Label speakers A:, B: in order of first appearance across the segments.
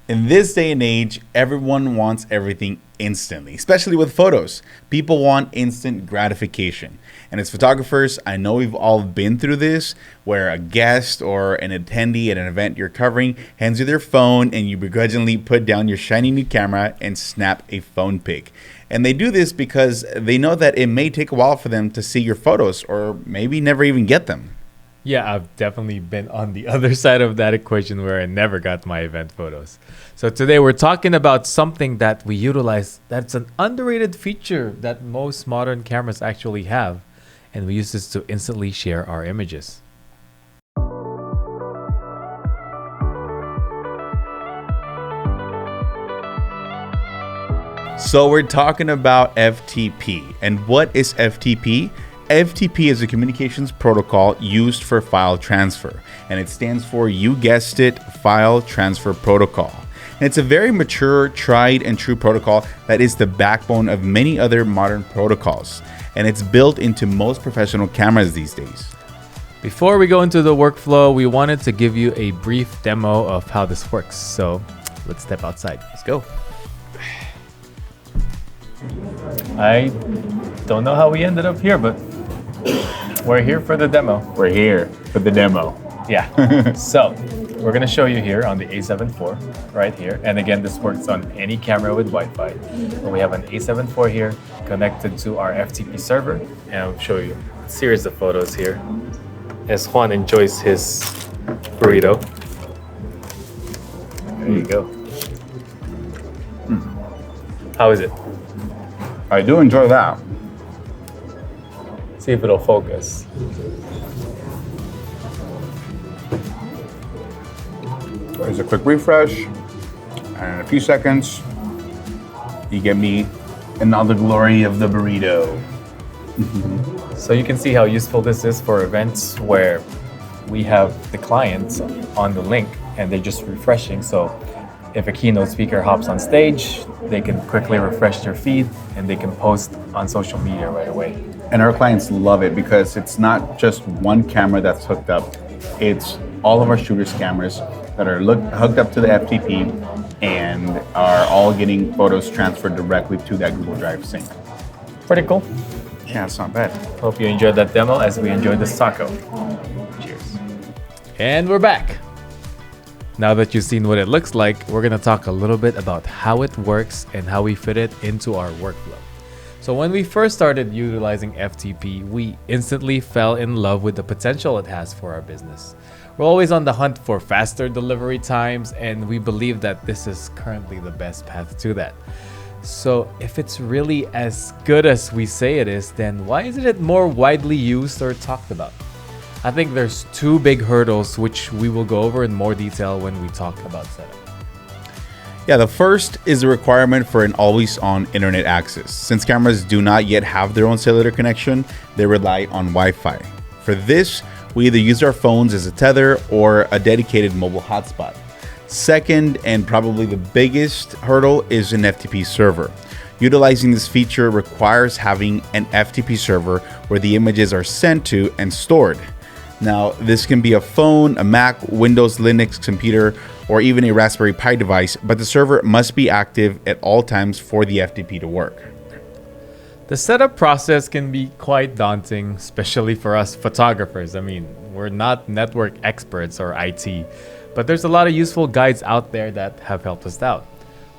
A: In this day and age, everyone wants everything instantly, especially with photos. People want instant gratification. And as photographers, I know we've all been through this, where a guest or an attendee at an event you're covering hands you their phone and you begrudgingly put down your shiny new camera and snap a phone pic. And they do this because they know that it may take a while for them to see your photos or maybe never even get them.
B: Yeah, I've definitely been on the other side of that equation where I never got my event photos. So today we're talking about something that we utilize that's an underrated feature that most modern cameras actually have. And we use this to instantly share our images.
A: So we're talking about FTP. And what is FTP? FTP is a communications protocol used for file transfer, and it stands for, you guessed it, File Transfer Protocol. And it's a very mature, tried and true protocol that is the backbone of many other modern protocols, and it's built into most professional cameras these days.
B: Before we go into the workflow, we wanted to give you a brief demo of how this works. So let's step outside.
A: Let's go.
B: I don't know how we ended up here, but we're here for the demo.
A: We're here for the demo.
B: Yeah. So we're going to show you here on the A7IV right here. And again, this works on any camera with Wi-Fi. And we have an A7IV here connected to our FTP server. And I'll show you a series of photos here as Juan enjoys his burrito. There you go. How is it?
A: I do enjoy that.
B: See if it'll focus.
A: There's a quick refresh, and in a few seconds, you get me in all the glory of the burrito.
B: So you can see how useful this is for events where we have the clients on the link and they're just refreshing. So if a keynote speaker hops on stage, they can quickly refresh their feed and they can post on social media right away.
A: And our clients love it because it's not just one camera that's hooked up. It's all of our shooters cameras that are hooked up to the FTP and are all getting photos transferred directly to that Google Drive sync.
B: Pretty cool.
A: Yeah, it's not bad.
B: Hope you enjoyed that demo as we enjoyed this taco.
A: Cheers.
B: And we're back. Now that you've seen what it looks like, we're going to talk a little bit about how it works and how we fit it into our workflow. So when we first started utilizing FTP, we instantly fell in love with the potential it has for our business. We're always on the hunt for faster delivery times, and we believe that this is currently the best path to that. So if it's really as good as we say it is, then why isn't it more widely used or talked about? I think there's two big hurdles which we will go over in more detail when we talk about setup.
A: Yeah, the first is the requirement for an always-on internet access. Since cameras do not yet have their own cellular connection, they rely on Wi-Fi. For this, we either use our phones as a tether or a dedicated mobile hotspot. Second, and probably the biggest hurdle, is an FTP server. Utilizing this feature requires having an FTP server where the images are sent to and stored. Now, this can be a phone, a Mac, Windows, Linux computer, or even a Raspberry Pi device, but the server must be active at all times for the FTP to work.
B: The setup process can be quite daunting, especially for us photographers. I mean, we're not network experts or IT, but there's a lot of useful guides out there that have helped us out.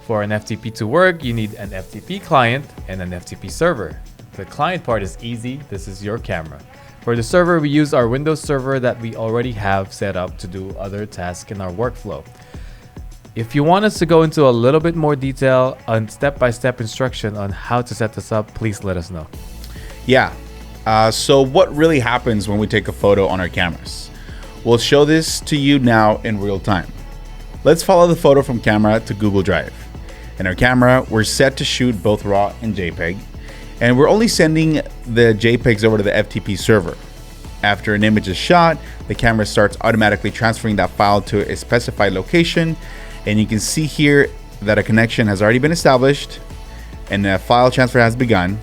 B: For an FTP to work, you need an FTP client and an FTP server. The client part is easy. This is your camera. For the server, we use our Windows server that we already have set up to do other tasks in our workflow. If you want us to go into a little bit more detail on step-by-step instruction on how to set this up, please let us know.
A: Yeah, so what really happens when we take a photo on our cameras? We'll show this to you now in real time. Let's follow the photo from camera to Google Drive. In our camera, we're set to shoot both RAW and JPEG, and we're only sending the JPEGs over to the FTP server. After an image is shot, the camera starts automatically transferring that file to a specified location, and you can see here that a connection has already been established and a file transfer has begun.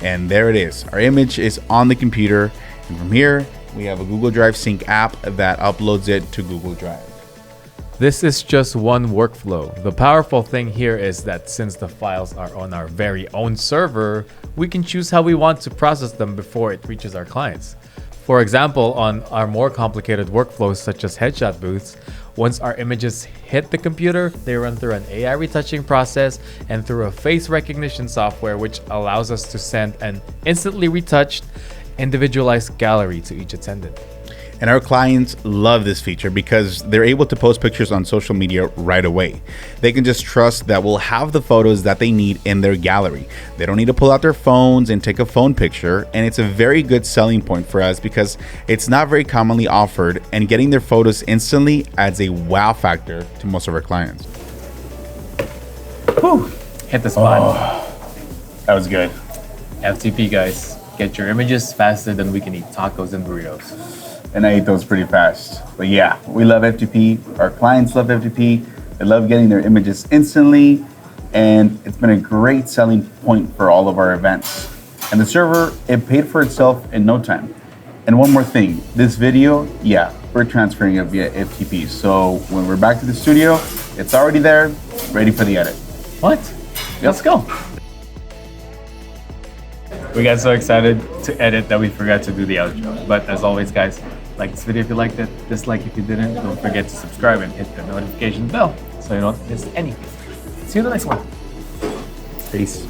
A: And there it is. Our image is on the computer, and from here we have a Google Drive Sync app that uploads it to Google Drive.
B: This is just one workflow. The powerful thing here is that since the files are on our very own server, we can choose how we want to process them before it reaches our clients. For example, on our more complicated workflows such as headshot booths, once our images hit the computer, they run through an AI retouching process and through a face recognition software which allows us to send an instantly retouched, individualized gallery to each attendant.
A: And our clients love this feature because they're able to post pictures on social media right away. They can just trust that we'll have the photos that they need in their gallery. They don't need to pull out their phones and take a phone picture. And it's a very good selling point for us because it's not very commonly offered, and getting their photos instantly adds a wow factor to most of our clients.
B: Whew. Hit the spot.
A: Oh, that was good.
B: FTP, guys. Get your images faster than we can eat tacos and burritos.
A: And I ate those pretty fast. But yeah, we love FTP. Our clients love FTP. They love getting their images instantly. And it's been a great selling point for all of our events. And the server, it paid for itself in no time. And one more thing, this video, yeah, we're transferring it via FTP. So when we're back to the studio, it's already there, ready for the edit.
B: What? Let's go. We got so excited to edit that we forgot to do the outro. But as always, guys, like this video if you liked it, dislike if you didn't. Don't forget to subscribe and hit the notification bell so you don't miss anything. See you in the next one.
A: Peace.